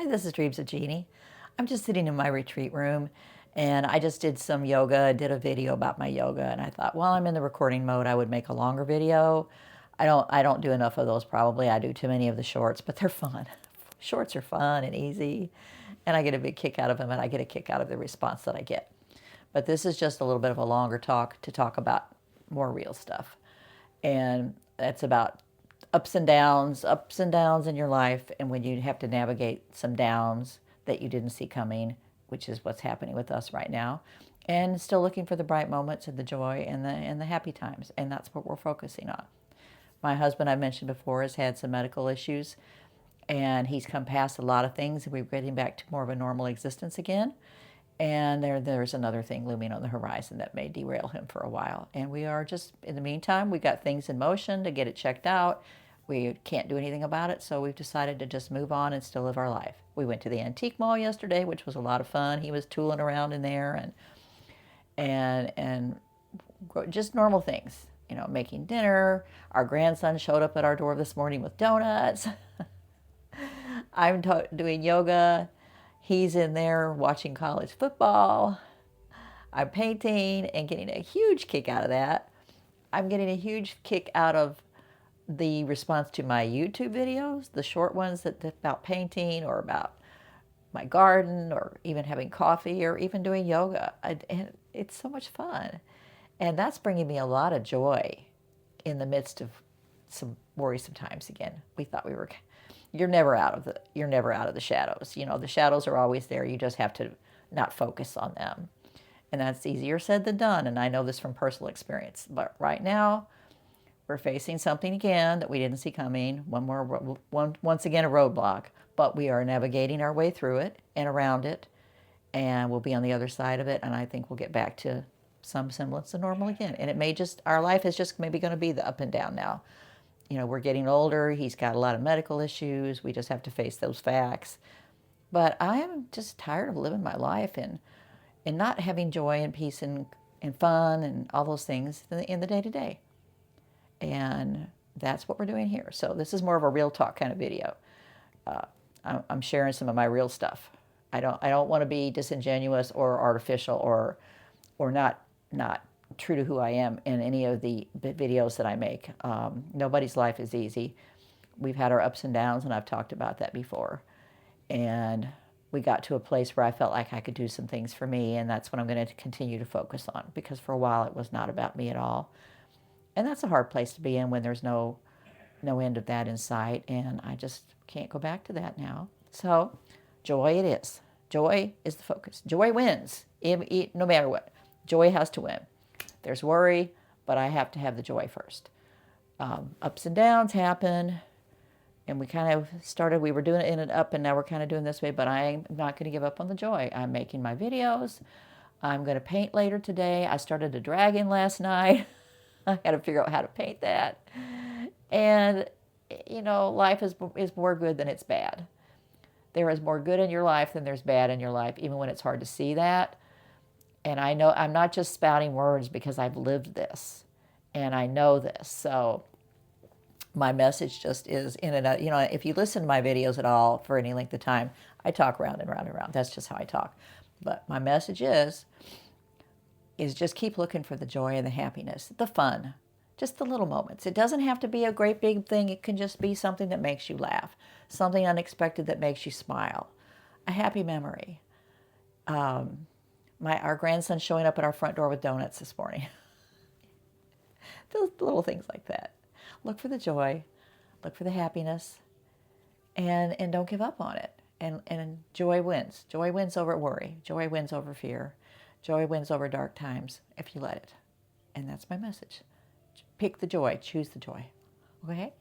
this is Dreams of Jeannie. I'm just sitting in my retreat room and I just did some yoga, did a video about my yoga, and I thought, while I'm in the recording mode, I would make a longer video. I don't do enough of those probably. I do too many of the shorts, but they're fun. Shorts are fun and easy, and I get a big kick out of them, and I get a kick out of the response that I get. But this is just a little bit of a longer talk to talk about more real stuff. And it's about ups and downs in your life, and when you have to navigate some downs that you didn't see coming, which is what's happening with us right now, and still looking for the bright moments and the joy and the happy times, and that's what we're focusing on. My husband, I mentioned before, has had some medical issues, and he's come past a lot of things, and we're getting back to more of a normal existence again. And there's another thing looming on the horizon that may derail him for a while. And we are just, in the meantime, we got things in motion to get it checked out. We can't do anything about it, so we've decided to just move on and still live our life. We went to the antique mall yesterday, which was a lot of fun. He was tooling around in there and just normal things, making dinner. Our grandson showed up at our door this morning with donuts. I'm doing yoga. He's in there watching college football. I'm painting and getting a huge kick out of that. I'm getting a huge kick out of the response to my YouTube videos, the short ones that about painting or about my garden or even having coffee or even doing yoga. And it's so much fun. And that's bringing me a lot of joy in the midst of some worrisome times again. We thought we were you're never out of the shadows. The shadows are always there. You just have to not focus on them. And that's easier said than done. And I know this from personal experience. But right now, we're facing something again that we didn't see coming. Once again, a roadblock. But we are navigating our way through it and around it. And we'll be on the other side of it. And I think we'll get back to some semblance of normal again. And our life is just maybe going to be the up and down now. We're getting older. He's got a lot of medical issues. We just have to face those facts. But I am just tired of living my life and not having joy and peace and fun and all those things in the day-to-day. And that's what we're doing here. So this is more of a real talk kind of video. I'm sharing some of my real stuff. I don't want to be disingenuous or artificial or not true to who I am in any of the videos that I make. Nobody's life is easy. We've had our ups and downs, and I've talked about that before. And we got to a place where I felt like I could do some things for me, and that's what I'm going to continue to focus on, because for a while it was not about me at all. And that's a hard place to be in when there's no end of that in sight, and I just can't go back to that now. So joy it is. Joy is the focus. Joy wins, no matter what. Joy has to win. There's worry, but I have to have the joy first. Ups and downs happen, and we were doing it in and up, and now we're kind of doing this way, but I'm not going to give up on the joy. I'm making my videos. I'm going to paint later today. I started a dragon last night. I got to figure out how to paint that. And, life is more good than it's bad. There is more good in your life than there's bad in your life, even when it's hard to see that. And I know I'm not just spouting words because I've lived this and I know this. So my message just is in and out. If you listen to my videos at all for any length of time, I talk round and round and round. That's just how I talk. But my message is just keep looking for the joy and the happiness, the fun, just the little moments. It doesn't have to be a great big thing. It can just be something that makes you laugh, something unexpected that makes you smile, a happy memory. Our grandson showing up at our front door with donuts this morning. Those little things like that. Look for the joy, look for the happiness, and don't give up on it. And joy wins. Joy wins over worry. Joy wins over fear. Joy wins over dark times if you let it. And that's my message. Pick the joy. Choose the joy. Okay?